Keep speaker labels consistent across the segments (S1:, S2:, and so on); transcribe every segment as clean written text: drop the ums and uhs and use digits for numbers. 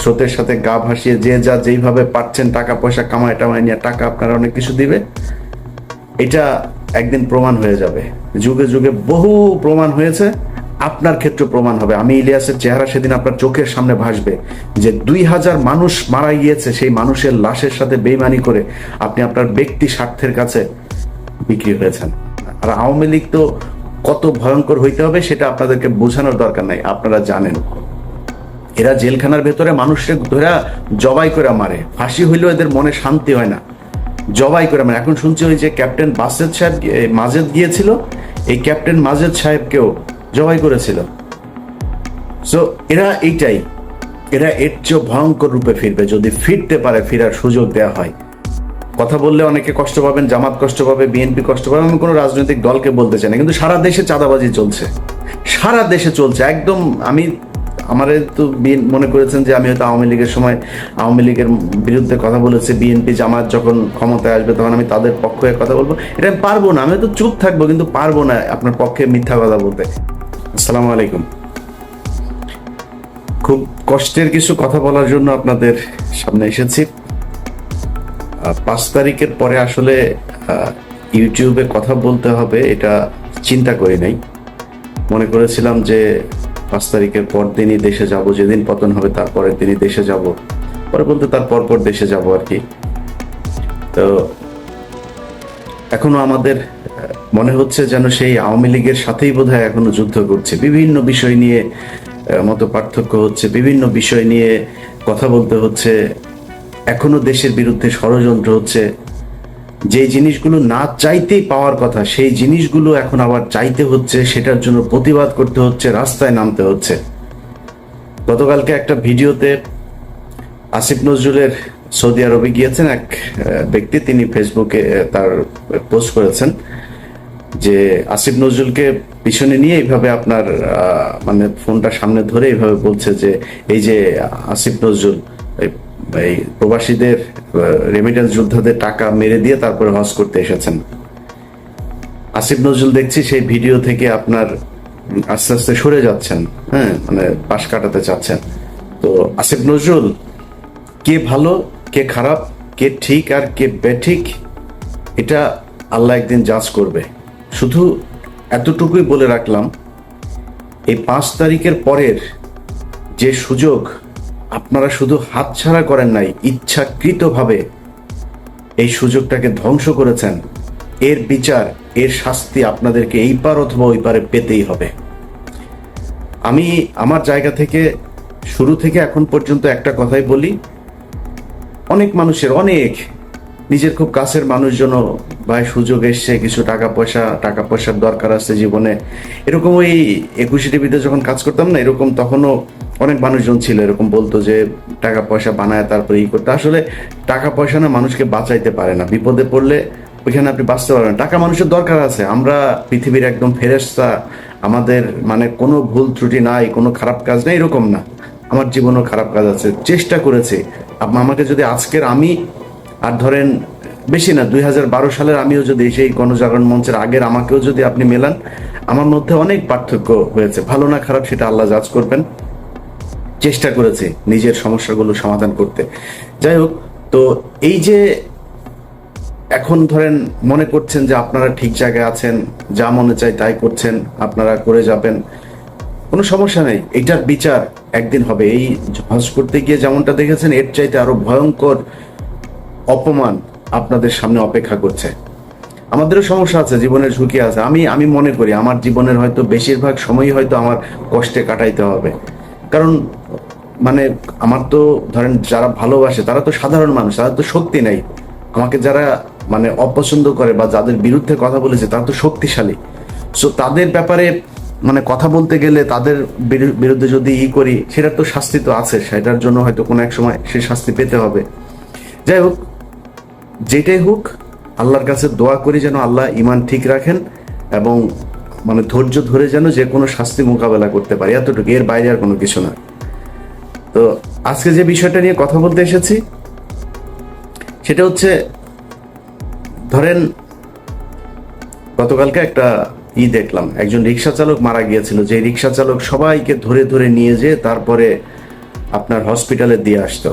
S1: স্রোতের সাথে গা ভাসিয়ে যে যা যেইভাবে পাচ্ছেন টাকা পয়সা কামায় টামায় নিয়ে টাকা আপনারা অনেক কিছু দিবে, এটা একদিন প্রমাণ হয়ে যাবে। যুগে যুগে বহু প্রমাণ হয়েছে, আপনার ক্ষেত্রে প্রমাণ হবে। আমি ইলিয়াসের চেহারা সেদিন আপনার চোখের সামনে ভাসবে, যে 2000 মানুষ মারা গিয়েছে, সেই মানুষের লাশের সাথে বেইমানি করে আপনি আপনার ব্যক্তি স্বার্থের কাছে বিক্রি হয়েছেন। আর আওয়ামী লীগ তো কত ভয়ঙ্কর হইতে হবে সেটা আপনাদেরকে বোঝানোর দরকার নাই, আপনারা জানেন। এরা জেলখানার ভেতরে মানুষকে ধরে জবাই করে মারে, ফাঁসি হইলেও এদের মনে শান্তি হয় না, জবাই করে মারে। এখন শুনছি ওই যে ক্যাপ্টেন বাসেদ সাহেব মাজেদ গিয়েছিল, এই ক্যাপ্টেন মাজেদ সাহেবকেও জবাই করেছিল। সো এরা এইটাই, এরা এর চেয়ে ভয়ঙ্কর রূপে ফিরবে যদি ফিরতে পারে, ফিরার সুযোগ দেওয়া হয়। কথা বললে অনেকে কষ্ট পাবেন, জামাত কষ্ট পাবে, বিএনপি কষ্ট পাবে, আমি কোনো রাজনৈতিক দলকে বলতে চাই না, কিন্তু সারা দেশে চাঁদাবাজি চলছে, সারা দেশে চলছে একদম। আমি আমারে তো মনে করেছেন যে আমি হয়তো আওয়ামী লীগের সময় আওয়ামী লীগের বিরুদ্ধে কথা বলেছি, বিএনপি জামাত যখন ক্ষমতায় আসবে তখন আমি তাদের পক্ষে কথা বলবো, এটা আমি পারবো না। আমি হয়তো চুপ থাকবো, কিন্তু পারবো না আপনার পক্ষে মিথ্যা কথা বলতে। আসসালামু আলাইকুম। খুব কষ্টের কিছু কথা বলার জন্য আপনাদের সামনে এসেছি। 5 তারিখের পরে আসলে ইউটিউবে কথা বলতে হবে এটা চিন্তা করি নাই। মনে করেছিলাম যে 5 তারিখের পর দিনই দেশে যাব, যেদিন পতন হবে তারপরের দিনই দেশে যাব, পরে বলতে তার পরপর দেশে যাব আর কি। তো এখনো আমাদের মনে হচ্ছে যেন সেই আওয়ামী লীগের সাথেই বোধহয় এখনো যুদ্ধ করছে। বিভিন্ন বিষয় নিয়ে মত পার্থক্য হচ্ছে, বিভিন্ন বিষয় নিয়ে কথা বলতে হচ্ছে, এখনো দেশের বিরুদ্ধে ষড়যন্ত্র হচ্ছে। যে জিনিসগুলো না চাইতেই পাওয়ার কথা সেই জিনিসগুলো এখন আবার চাইতে হচ্ছে, সেটার জন্য প্রতিবাদ করতে হচ্ছে, রাস্তায় নামতে হচ্ছে। গতকালকে একটা ভিডিওতে আসিফ নজরুলের সৌদি আরবে গিয়েছেন এক ব্যক্তি, তিনি ফেসবুকে তার পোস্ট করেছেন যে আসিফ নজরুলকে পিছনে নিয়ে এইভাবে আপনার মানে ফোনটা সামনে ধরে এইভাবে বলছে যে এই যে আসিফ নজরুল এই প্রবাসীদের রেমিটেন্স যোদ্ধাদের টাকা মেরে দিয়ে তারপরে হজ করতে এসেছেন। আসিফ নজরুল দেখছি সেই ভিডিও থেকে আপনার আস্তে আস্তে সরে যাচ্ছেন, হ্যাঁ, মানে পাশ কাটাতে চাচ্ছেন। তো আসিফ নজরুল কে ভালো কে খারাপ, কে ঠিক আর কে বেঠিক, এটা আল্লাহ একদিন জাজ করবে। শুধু এতটুকুই বলে রাখলাম, এই 5 তারিখের পরের যে সুযোগ আপনারা শুধু হাতছাড়া করেন নাই, ইচ্ছাকৃতভাবে এই সুযোগটাকে ধ্বংস করেছেন, এর বিচার, এর শাস্তি আপনাদেরকে এই পার অথবা ওই পারে পেতেই হবে। আমি আমার জায়গা থেকে শুরু থেকে এখন পর্যন্ত একটা কথাই বলি, অনেক মানুষের, অনেক নিজের খুব কাছের মানুষজনও ভাই সুযোগ এসছে, কিছু টাকা পয়সার দরকার আছে জীবনে, এরকম ওই 21 টিভিতে যখন কাজ করতাম না, এরকম তখনও অনেক মানুষজন ছিল এরকম বলতো যে টাকা পয়সা বানায় তারপরে করতে। আসলে টাকা পয়সা না মানুষকে বাঁচাইতে পারে না, বিপদে পড়লে ওইখানে আপনি বাঁচতে পারবেন। টাকা মানুষের দরকার আছে, আমরা পৃথিবীর একদম ফেরেশতা, আমাদের মানে কোনো ভুল ত্রুটি নাই, কোনো খারাপ কাজ নেই, এরকম না। আমার জীবনেও খারাপ কাজ আছে, চেষ্টা করেছি। আমাকে যদি আজকের আমি আর ধরেন বেশি না 2012 সালের আমিও যদি সেই গণজাগরণ মঞ্চের আগের আমাকেও যদি আপনি মেলান, আমার মধ্যে অনেক পার্থক্য হয়েছে, ভালো না খারাপ সেটা আল্লাহ জাজ করবেন। চেষ্টা করেছি নিজের সমস্যাগুলো সমাধান করতে। যাই হোক, তো এই যে এখন ধরেন মনে করছেন যে আপনারা ঠিক জায়গায় আছেন, যা মনে চাই তাই করছেন, আপনারা করে যাবেন, কোনো সমস্যা নেই, এটার বিচার একদিন হবে। এই হজ করতে গিয়ে যেমনটা দেখেছেন, এর চাইতে আরো ভয়ঙ্কর অপমান আপনাদের সামনে অপেক্ষা করছে। আমাদেরও সমস্যা আছে, জীবনের ঝুঁকি আছে। আমি মনে করি আমার জীবনের হয়তো বেশিরভাগ সময়ই হয়তো আমার কষ্টে কাটাইতে হবে, কারণ মানে আমার তো ধরেন যারা ভালোবাসে তারা তো সাধারণ মানুষ, তারা তো শক্তি নাই। আমাকে যারা মানে অপছন্দ করে বা যাদের বিরুদ্ধে কথা বলেছে তারা তো শক্তিশালী। সো তাদের ব্যাপারে মানে কথা বলতে গেলে, তাদের বিরুদ্ধে যদি করি, সেটার তো শাস্তি তো আছে, সেটার জন্য হয়তো কোনো এক সময় সে শাস্তি পেতে হবে। যাই হোক, যেটাই হোক, আল্লাহর কাছে দোয়া করি যেন আল্লাহ ইমান ঠিক রাখেন এবং মানে ধৈর্য ধরে যেন যে কোনো শাস্তি মোকাবেলা করতে পারি, এতটুকু, এর বাইরে আর কোনো কিছু না। তো আজকে যে বিষয়টা নিয়ে কথা বলতে এসেছি সেটা হচ্ছে, ধরেন গতকালকে একটা দেখলাম, একজন রিক্সা চালক মারা গিয়েছিল, যে রিক্সা চালক সবাইকে ধরে ধরে নিয়ে যেয়ে তারপরে আপনার হসপিটালে দিয়ে আসতো।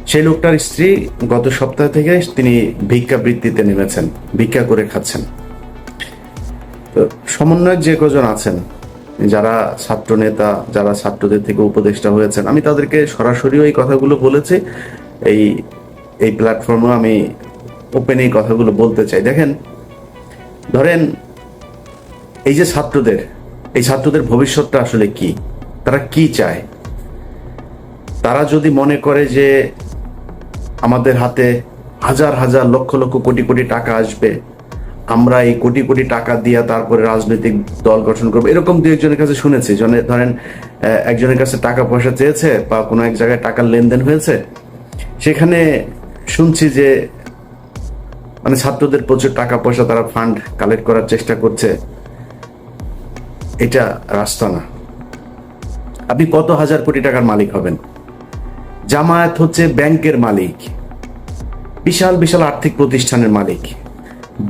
S1: সেই লোকটার স্ত্রী গত সপ্তাহ থেকে তিনি ভিক্ষাবৃত্তিতে নেমেছেন, ভিক্ষা করে খাচ্ছেন। তো সমন্বয়ক যে কজন আছেন, যারা ছাত্র নেতা, যারা ছাত্রদের থেকে উপদেষ্টা হয়েছেন, আমি তাদেরকে সরাসরিও এই কথাগুলো বলেছি। এই এই প্ল্যাটফর্মে আমি ওপেন এই কথাগুলো বলতে চাই। দেখেন, ধরেন এই যে ছাত্রদের ভবিষ্যৎটা আসলে কি, তারা কি চায়? তারা যদি মনে করে যে আমাদের হাতে হাজার হাজার লক্ষ লক্ষ কোটি কোটি টাকা আসবে, আমরা এই কোটি কোটি টাকা দিয়ে তারপরে রাজনৈতিক দল গঠন করবো, এরকম দু একজনের কাছে শুনেছি। ধরেন একজনের কাছে টাকা পয়সা চেয়েছে বা কোনো এক জায়গায় টাকার লেনদেন হয়েছে, সেখানে শুনছি যে মানে ছাত্রদের প্রচুর টাকা পয়সা তারা ফান্ড কালেক্ট করার চেষ্টা করছে। এটা রাস্তা না। আপনি কত হাজার কোটি টাকার মালিক হবেন? জামায়াত হচ্ছে ব্যাংকের মালিক, বিশাল বিশাল আর্থিক প্রতিষ্ঠানের মালিক।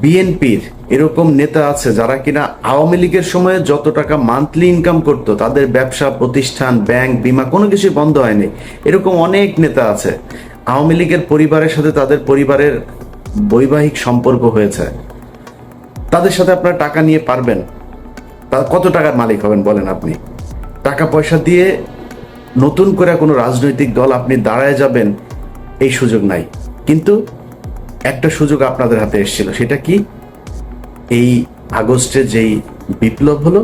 S1: বিএনপির এরকম নেতা আছে যারা কিনা আওয়ামী লীগের সময়ে যত টাকা মান্থলি ইনকাম করতো, তাদের ব্যবসা প্রতিষ্ঠান, ব্যাংক, বিমা কোনো কিছুই বন্ধ হয়নি। এরকম অনেক নেতা আছে। আওয়ামী লীগের পরিবারের সাথে তাদের পরিবারের বৈবাহিক সম্পর্ক হয়েছে। তাদের সাথে আপনারা টাকা নিয়ে পারবেন? কত টাকার মালিক হবেন বলেন আপনি? টাকা পয়সা দিয়ে নতুন করে কোনো রাজনৈতিক দল আপনি দাঁড়ায় যাবেন, এই সুযোগ নাই। কিন্তু একটা সুযোগ আপনাদের হাতে এসেছিল, সেটা কি? এই আগস্টে যেই বিপ্লব হলো,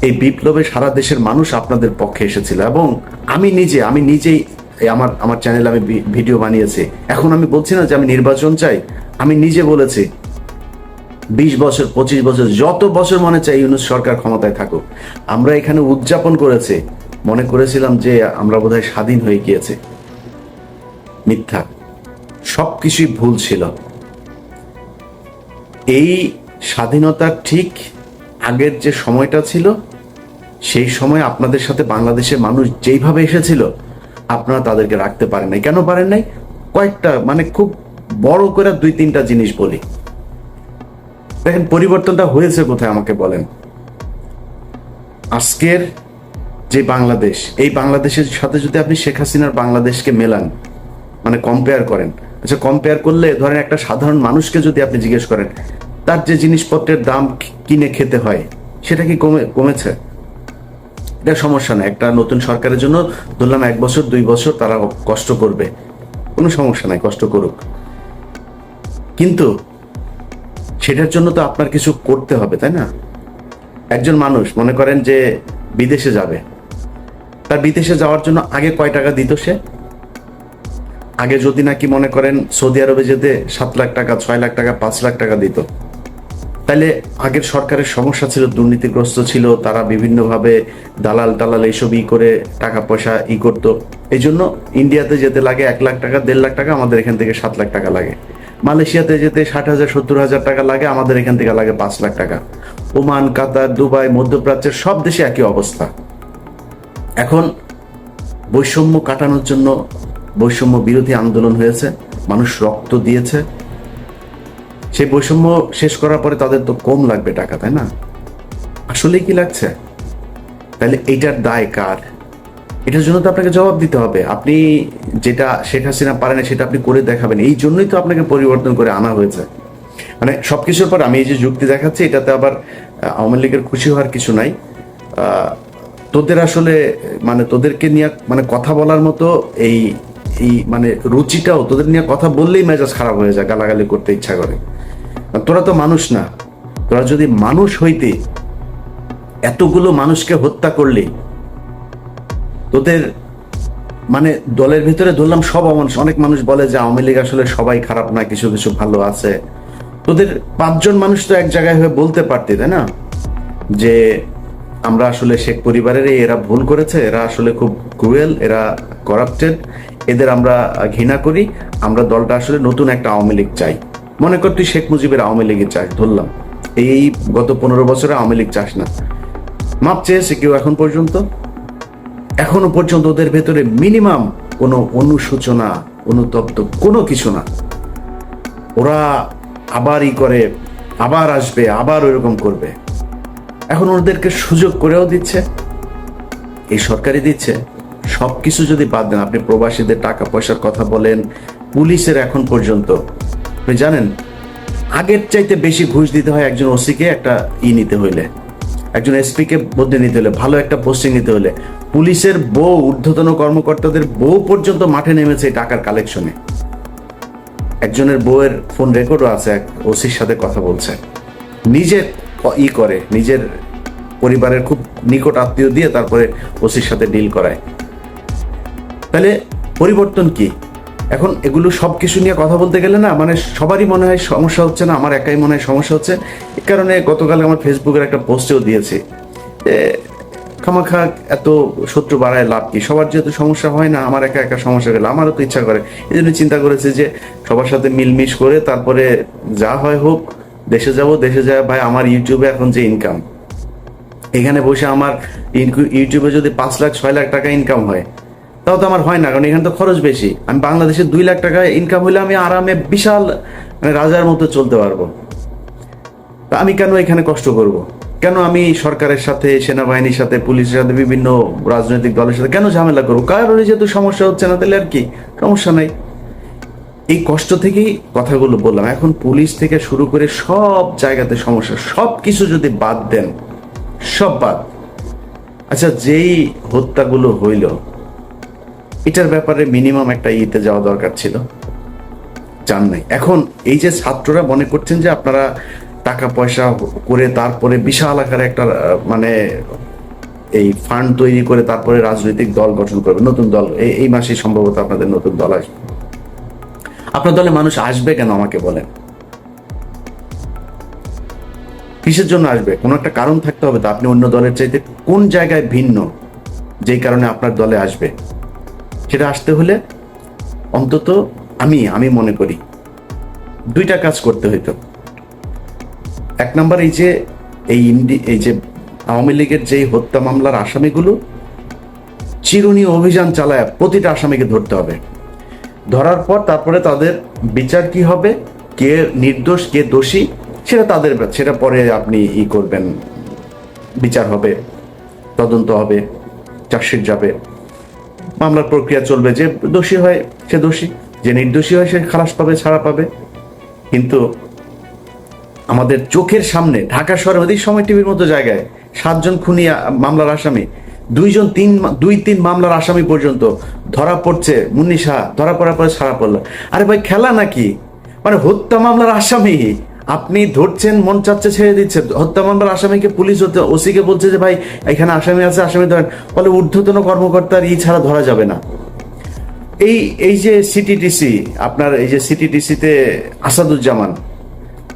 S1: এই বিপ্লবে সারা দেশের মানুষ আপনাদের পক্ষে এসেছিল। এবং আমি নিজেই আমার চ্যানেলে আমি ভিডিও বানিয়েছি। এখন আমি বলছি না যে আমি নির্বাচন চাই, আমি নিজে বলেছি 20 বছর 25 বছর যত বছর মনে চাই ইউনূস সরকার ক্ষমতায় থাকুক। আমরা এখানে উদযাপন করেছি, মনে করেছিলাম যে আমরা বোধহয় স্বাধীন হয়ে গিয়েছে। মিথ্যা, সবকিছুই ভুল ছিল। এই স্বাধীনতার ঠিক আগের যে সময়টা ছিল, সেই সময় আপনাদের সাথে বাংলাদেশের মানুষ যেইভাবে এসেছিল, আপনারা তাদেরকে রাখতে পারেন নাই। কেন পারেন নাই? কয়েকটা, মানে খুব বড় করে 2-3টা জিনিস বলি। দেখেন পরিবর্তনটা হয়েছে কোথায় আমাকে বলেন। আজকের যে বাংলাদেশ, এই বাংলাদেশের সাথে যদি আপনি শেখ হাসিনার বাংলাদেশকে মেলান, মানে কম্পেয়ার করেন, আচ্ছা কম্পেয়ার করলে ধরেন একটা সাধারণ মানুষকে যদি আপনি জিজ্ঞেস করেন তার যে জিনিসপত্রের দাম কিনে খেতে হয়, সেটা কি কমেছে? এটা সমস্যা না। একটা নতুন সরকারের জন্য ধরলাম 1 বছর 2 বছর তারা কষ্ট করবে, কোনো সমস্যা নাই, কষ্ট করুক। কিন্তু সেটার জন্য তো আপনার কিছু করতে হবে, তাই না? একজন মানুষ মনে করেন যে বিদেশে যাবে, তার বিদেশে যাওয়ার জন্য আগে কয় টাকা দিত সে? আগে যদি নাকি মনে করেন সৌদি আরবে যেতে 7 লাখ টাকা, 6 লাখ টাকা, 5 লাখ টাকা দিত, তাহলে আগের সরকারের সমস্যা ছিল, দুর্নীতিগ্রস্ত ছিল, তারা বিভিন্নভাবে দালাল এইসব করে টাকা পয়সা করতো। এই জন্য ইন্ডিয়াতে যেতে লাগে 1 লাখ টাকা, 1.5 লাখ টাকা, আমাদের এখান থেকে 7 লাখ টাকা লাগে। মালয়েশিয়াতে যেতে 60,000 70,000 টাকা লাগে, আমাদের এখান থেকে লাগে 5 লাখ টাকা। ওমান, কাতার, দুবাই, মধ্যপ্রাচ্যের সব দেশে একই অবস্থা। এখন বৈষম্য কাটানোর জন্য বৈষম্য বিরোধী আন্দোলন হয়েছে, মানুষ রক্ত দিয়েছে। সেই বৈষম্য শেষ করার পরে তাদের তো কম লাগবে টাকা, তাই না? আসলে কি লাগছে? তাহলে এইটার দায় কার? এটার জন্য তো আপনাকে জবাব দিতে হবে। আপনি যেটা শেখ হাসিনা পারে না সেটা আপনি করে দেখাবেন। এই জন্যই তো আপনাকে পরিবর্তন করে আনা হয়েছে। মানে সবকিছুর পর আমি এই যে যুক্তি দেখাচ্ছি, এটাতে আবার আওয়ামী লীগের খুশি হওয়ার কিছু নাই। তোদের আসলে মানে তোদেরকে নিয়ে মানে কথা বলার মতো এই মানে রুচিটাও, তোদের নিয়ে কথা বললেই মেজাজ খারাপ হয়ে যায়, গালাগালি করতে ইচ্ছা করে। তোরা তো মানুষ না। তোরা যদি মানুষ হইতে এতগুলো মানুষকে হত্যা করলি, তোদের মানে দলের ভিতরে ধরলাম সব অমানুষ। অনেক মানুষ বলে যে আওয়ামী লীগ আসলে সবাই খারাপ না, কিছু কিছু ভালো আছে। তোদের 5 জন মানুষ তো এক জায়গায় হয়ে বলতে পারতি, তাই না, যে আমরা আসলে শেখ পরিবারের এরা ভুল করেছে, এরা আসলে খুব ক্রুয়েল, এরা করাপ্টেড, এদের আমরা ঘৃণা করি, আমরা দলটা আসলে নতুন একটা আওয়ামী লীগ চাই। মনে কর তুই শেখ মুজিবের আওয়ামী লীগের চাস, ধরলাম এই গত 15 বছরে আওয়ামী লীগ চাস না, মাপ চেয়েছে কেউ এখনো পর্যন্ত ওদের ভেতরে মিনিমাম কোনো অনুশোচনা, অনুতপ্ত কোনো কিছু না। ওরা আবার করে, আবার আসবে, আবার ওইরকম করবে। এখন ওদেরকে সুযোগ করেও দিচ্ছে, এই সরকারই দিচ্ছে, সবকিছু যদি বাদ দেন, আপনি প্রবাসীদের টাকা পয়সার কথা বলেন, পুলিশের এখন পর্যন্ত আপনি জানেন আগের চাইতে বেশি ঘুষ দিতে হয় একজন ওসিকে একটা নিতে হইলে, একজন এসপি কে বদলে নিতে হলে, ভালো একটা পোস্টিং নিতে হলে। পুলিশের বউ, ঊর্ধ্বতন কর্মকর্তাদের বউ পর্যন্ত মাঠে নেমেছে এই টাকার কালেকশনে। একজনের বউয়ের ফোন রেকর্ডও আছে, এক ওসির সাথে কথা বলছে, নিজে করে, নিজের পরিবারের খুব নিকট আত্মীয় দিয়ে তারপরে ওসির সাথে ডিল করায়। তাহলে পরিবর্তন কি? এখন এগুলো সবকিছু নিয়ে কথা বলতে গেলে না, মানে সবারই মনে হয় সমস্যা হচ্ছে না, আমার একাই মনে হয় সমস্যা হচ্ছে। এ কারণে গতকাল আমার ফেসবুকের একটা পোস্টেও দিয়েছি যে খামাখা এত শত্রু বাড়ায় লাভ কি? সবার যেহেতু সমস্যা হয় না, আমার একা একা সমস্যা গেলে আমারও তো ইচ্ছা করে। এই জন্য চিন্তা করেছি যে সবার সাথে মিলমিশ করে তারপরে যা হয় হোক, দেশে যাব, দেশে যায় ভাই আমার ইউটিউবে এখন যে ইনকাম, এখানে বসে আমার ইউটিউবে যদি 5 লাখ 6 লাখ টাকা ইনকাম হয়, তাও তো আমার হয় না, কারণ এখানে তো খরচ বেশি। আমি বাংলাদেশে 2 লাখ টাকা ইনকাম হলে আমি আরামে বিশাল মানে রাজার মতো চলতে পারবো। তা আমি কেন এখানে কষ্ট করব? কেন আমি সরকারের সাথে, সেনাবাহিনীর সাথে, পুলিশের সাথে, বিভিন্ন রাজনৈতিক দলের সাথে কেন ঝামেলা করবো? কারণ যেহেতু সমস্যা হচ্ছে না, তাহলে আর কি, সমস্যা নাই। এই কষ্ট থেকেই কথাগুলো বললাম। এখন পুলিশ থেকে শুরু করে সব জায়গাতে সমস্যা, সব কিছু যদি বাদ দেন, সব বাদ। আচ্ছা, যেই হত্যাগুলো হইল, এটার ব্যাপারে মিনিমাম একটা ইতে যাওয়া দরকার ছিল, জান নাই। এখন এই যে ছাত্ররা মনে করছেন যে আপনারা টাকা পয়সা করে তারপরে বিশাল আকারে একটা মানে এই ফান্ড তৈরি করে তারপরে রাজনৈতিক দল গঠন করবে, নতুন দল। এই মাসে সম্ভবত আপনাদের নতুন দল আসবে। আপনার দলে মানুষ আসবে কেন আমাকে বলেন? কিসের জন্য আসবে? কোনো একটা কারণ থাকতে হবে তো। আপনি অন্য দলের চাইতে কোন জায়গায় ভিন্ন, যেই কারণে আপনার দলে আসবে? সেটা আসতে হলে অন্তত আমি মনে করি 2টা কাজ করতে হইতো। 1 নাম্বার, এই যে আওয়ামী লীগের যেই হত্যা মামলার আসামিগুলো, চিরুনি অভিযান চালায় প্রতিটা আসামিকে ধরতে হবে। ধরার পর তারপরে তাদের বিচার কি হবে, কে নির্দোষ কে দোষী, সেটা পরে আপনি করবেন, বিচার হবে, তদন্ত হবে, চার্জশিট যাবে, মামলার প্রক্রিয়া চলবে। যে দোষী হয় সে দোষী, যে নির্দোষী হয় সে খালাস পাবে, ছাড়া পাবে। কিন্তু আমাদের চোখের সামনে ঢাকা শহরের ওই সময় টিভির মতো জায়গায় 7 জন খুনি মামলার আসামি, 2-3 মামলার আসামি পর্যন্ত ধরা পড়ছে। মুন্নি শাহ ধরা পড়ার পরে ছাড়া পড়লো। আরে ভাই, খেলা নাকি? মানে হত্যা মামলার আসামি আপনি ধরছেন, মন চাচ্ছে ছেড়ে দিচ্ছেন। হত্যা মামলার আসামিকে পুলিশ ওসিকে বলছে যে ভাই এখানে আসামি আছে, আসামি ধরেন। বলে ঊর্ধ্বতন কর্মকর্তার ছাড়া ধরা যাবে না। এই যে সিটিটিসি, আপনার এই যে সিটিটিসিতে আসাদুজ্জামান,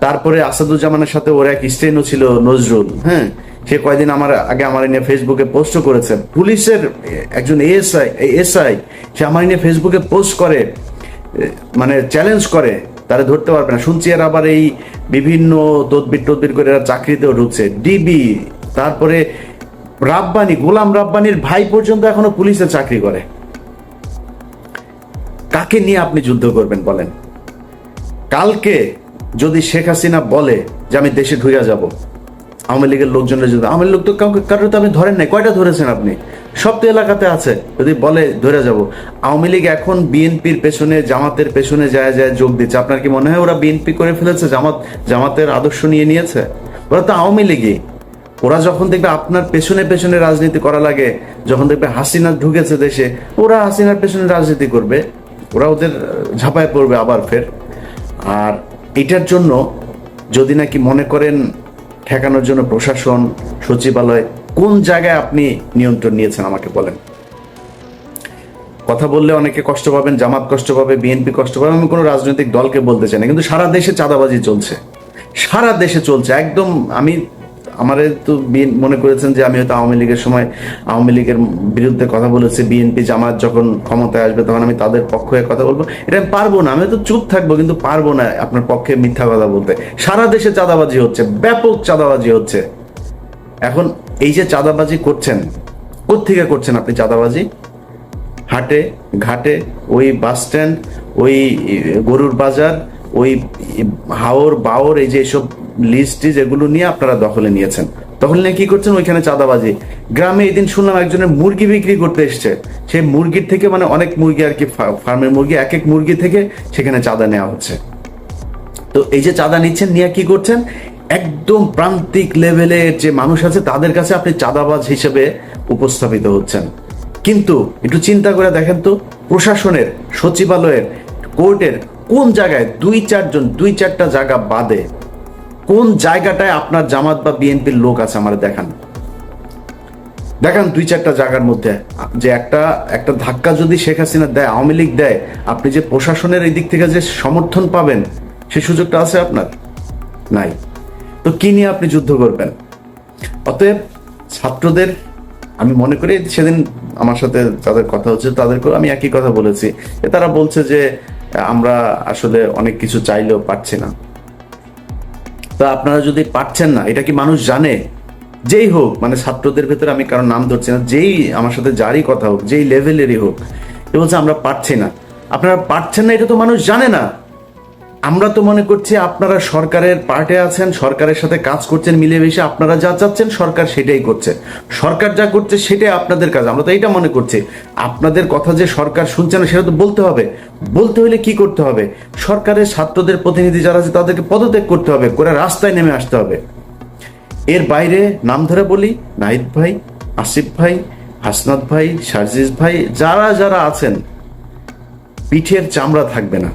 S1: তারপরে আসাদুজ্জামানের সাথে ওর এক স্ট্রেনও ছিল নজরুল, হ্যাঁ, সে কয়েকদিন আমার নিয়ে ফেসবুকে পোস্ট করেছে। পুলিশের একজন এসআই সে আমার নিয়ে ফেসবুকে পোস্ট করে, মানে চ্যালেঞ্জ করে, তারা ধরতে পারবে না। শুনছি এর আবার এই বিভিন্ন তদবির করে এরা চাকরিতেও ঢুকছে। ডিবি, তারপরে গোলাম রাব্বানির ভাই পর্যন্ত এখনো পুলিশে চাকরি করে। কাকে নিয়ে আপনি যুদ্ধ করবেন বলেন? কালকে যদি শেখ হাসিনা বলে যে আমি দেশে ঢুইয়া যাব, আওয়ামী লীগের লোকজনের যদি, আওয়ামী লোক তো কারোর তো আপনি ধরেন নাই, কয়টা ধরেছেন আপনি? সব তো এলাকাতে আছে। যদি বলে ধরে যাব, আওয়ামী লীগ এখন বিএনপির পেছনে, জামাতের পেছনে যায় যোগ দিচ্ছে। আপনার কি মনে হয় ওরা বিএনপি করে ফেলেছে, জামাতের আদর্শ নিয়েছে? ওরা তো আওয়ামী লীগই। ওরা যখন দেখবে আপনার পেছনে পেছনে রাজনীতি করা লাগে, যখন দেখবে হাসিনা ঢুকেছে দেশে, ওরা হাসিনার পেছনে রাজনীতি করবে, ওরা ওদের ঝাঁপায় পড়বে আবার ফের। আর এটার জন্য যদি নাকি মনে করেন ঠেকানোর জন্য প্রশাসন, সচিবালয়, কোন জায়গায় আপনি নিয়ন্ত্রণ নিয়েছেন আমাকে বলেন? কথা বললে অনেকে কষ্ট পাবেন, জামাত কষ্ট পাবে, বিএনপি কষ্ট পাবে, আমি কোনো রাজনৈতিক দলকে বলতে চাই না, কিন্তু সারা দেশে চাঁদাবাজি চলছে, সারা দেশে চলছে একদম। আমারে তো মনে করেছেন যে আমি হয়তো আওয়ামী লীগের সময় আওয়ামী লীগের বিরুদ্ধে কথা বলেছি, বিএনপি জামাত যখন ক্ষমতায় আসবে তখন আমি তাদের পক্ষ হয়ে কথা বলবো। এটা আমি পারবো না, আমি তো চুপ থাকবো, কিন্তু পারবো না আপনার পক্ষে মিথ্যা কথা বলতে। সারা দেশে চাঁদাবাজি হচ্ছে, ব্যাপক চাঁদাবাজি হচ্ছে। এখন এই যে চাঁদাবাজি করছেন, কোত্থেকে করছেন আপনি চাঁদাবাজি? হাটে ঘাটে, ওই বাস স্ট্যান্ড, ওই গরুর বাজার, ওই হাওর বাওর, এই যে এইসব লিস্ট এগুলো নিয়ে আপনারা দখলে নিয়েছেন। তখন নিয়ে কি করছেন, ওইখানে চাঁদাবাজি। গ্রামে এদিন শুনলাম একজনের মুরগি বিক্রি করতে এসছে, সেই মুরগির থেকে মানে অনেক মুরগি আর কি, ফার্মের মুরগি, এক এক মুরগি থেকে সেখানে চাঁদা নেওয়া হচ্ছে। তো এই যে চাঁদা নিচ্ছেন, নিয়ে কি করছেন, একদম প্রান্তিক লেভেলের যে মানুষ আছে তাদের কাছে আপনি চাঁদাবাজ হিসেবে উপস্থাপিত হচ্ছেন। কিন্তু একটু চিন্তা করে দেখেন তো, প্রশাসনের, সচিবালয়ের, কোর্টের কোন জায়গায় দুই চারটা জায়গা বাদে কোন জায়গাটায় আপনার জামাত বা বিএনপির লোক আছে আমার দেখান। দেখান দুই চারটা জায়গার মধ্যে যে একটা ধাক্কা যদি শেখ হাসিনা দেয়, আওয়ামী লীগ দেয়, আপনি যে প্রশাসনের এই দিক থেকে যে সমর্থন পাবেন সে সুযোগটা আছে আপনার? নাই। তো কি নিয়ে আপনি যুদ্ধ করবেন? অতএব ছাত্রদের আমি মনে করি, সেদিন আমার সাথে যাদের কথা হচ্ছে তাদেরকেও আমি একই কথা বলেছি, তারা বলছে যে আমরা আসলে অনেক কিছু চাইলেও পারছি না। তা আপনারা যদি পারছেন না, এটা কি মানুষ জানে? যেই হোক, মানে ছাত্রদের ভেতরে আমি কারণ নাম ধরছি না, যেই আমার সাথে যারই কথা হোক, যেই লেভেলেরই হোক, এ বলছে আমরা পারছি না। আপনারা পারছেন না এটা তো মানুষ জানে না। আমরা তো মনে করছি আপনারা সরকারের পার্টে আছেন, সরকারের সাথে কাজ করছেন মিলেমিশে, আপনারা যা চাচ্ছেন সরকার সেটাই করছে, সরকার যা করছে সেটাই আপনাদের কাজ, আমরা তো এইটা মনে করছি। আপনাদের কথা যে সরকার শুনছে না সেটা তো বলতে হবে। বলতে হলে কি করতে হবে? সরকারের ছাত্রদের প্রতিনিধি যারা আছে তাদেরকে পদত্যাগ করতে হবে, করে রাস্তায় নেমে আসতে হবে। এর বাইরে নাম ধরে বলি, নাহিদ ভাই, আসিফ ভাই, হাসনাত ভাই, সার্জিস ভাই, যারা যারা আছেন, পিঠের চামড়া থাকবে না।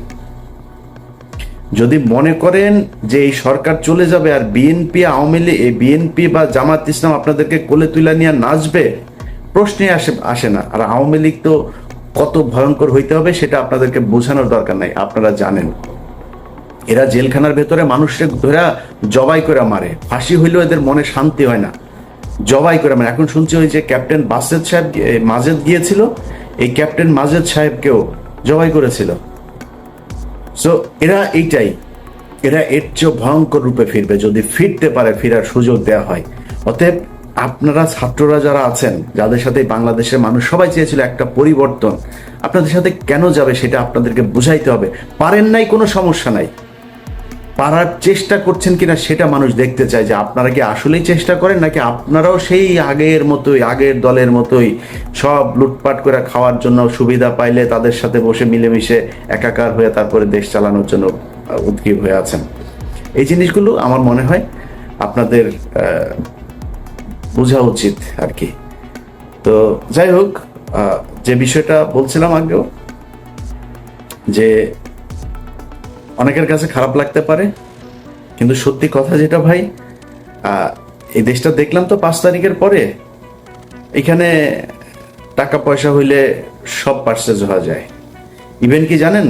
S1: যদি মনে করেন যে এই সরকার চলে যাবে আর বিএনপি, আওয়ামী লীগ, বিএনপি বা জামাত ইসলাম আপনাদেরকে কোলে তুলে নিয়ে নাচবে, প্রশ্নে আসে না। আর আওয়ামী লীগ তো কত ভয়ঙ্কর হইতে হবে সেটা আপনাদেরকে বোঝানোর দরকার নাই, আপনারা জানেন। এরা জেলখানার ভেতরে মানুষকে ধরে জবাই করে মারে, ফাঁসি হইলেও এদের মনে শান্তি হয় না, জবাই করে মারে। এখন শুনছি ওই যে ক্যাপ্টেন বাসেদ সাহেব মাজেদ গিয়েছিল, এই ক্যাপ্টেন মাজেদ সাহেবকেও জবাই করেছিল। সো এরা এইটাই, এরা এর চেয়ে ভয়ঙ্কর রূপে ফিরবে যদি ফিরতে পারে, ফিরার সুযোগ দেওয়া হয়। অতএব আপনারা ছাত্ররা যারা আছেন, যাদের সাথে বাংলাদেশের মানুষ সবাই চেয়েছিল একটা পরিবর্তন, আপনাদের সাথে কেন যাবে সেটা আপনাদেরকে বুঝাইতে হবে। পারেন নাই, কোনো সমস্যা নাই, পারার চেষ্টা করছেন কিনা সেটা মানুষ দেখতে চায়, যে আপনারা কি আসলেই চেষ্টা করেন নাকি আপনারাও সেই আগের মতোই, আগের দলের মতোই সব লুটপাট করে খাওয়ার জন্য, সুবিধা পাইলে তাদের সাথে বসে মিলেমিশে একাকার হয়ে তারপরে দেশ চালানোর জন্য উদ্গ্রীব হয়ে আছেন। এই জিনিসগুলো আমার মনে হয় আপনাদের বোঝা উচিত আর কি। তো যাই হোক, যে বিষয়টা বলছিলাম আগেও, যে অনেকের কাছে খারাপ লাগতে পারে, কিন্তু সত্যি কথা যেটা ভাই, এই দেশটা দেখলাম তো 5 তারিখের পরে, এখানে টাকা পয়সা হইলে সব পার্সেজ হওয়া যায়। ইভেন কি জানেন,